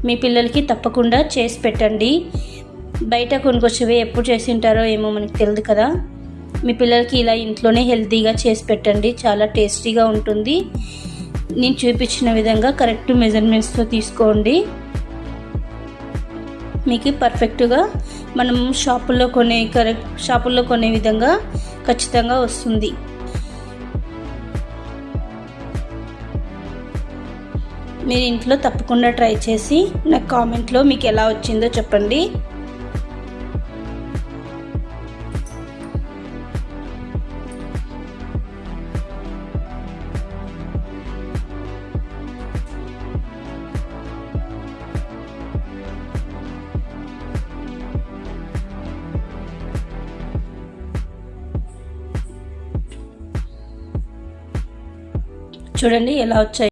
మీ పిల్లలకి తప్పకుండా చేసి పెట్టండి. బయట కొనుక్కొచ్చేవి ఎప్పుడు చేసి ఉంటారో ఏమో మనకు తెలియదు కదా. మీ పిల్లలకి ఇలా ఇంట్లోనే హెల్తీగా చేసి పెట్టండి, చాలా టేస్టీగా ఉంటుంది. నేను చూపించిన విధంగా కరెక్ట్ మెజర్మెంట్స్తో తీసుకోండి. మీకు పర్ఫెక్ట్గా మనం షాపుల్లో కొనే విధంగా ఖచ్చితంగా వస్తుంది. మీరు ఇంట్లో తప్పకుండా ట్రై చేసి నాకు కామెంట్లో మీకు ఎలా వచ్చిందో చెప్పండి. చూడండి ఎలా వచ్చాయి.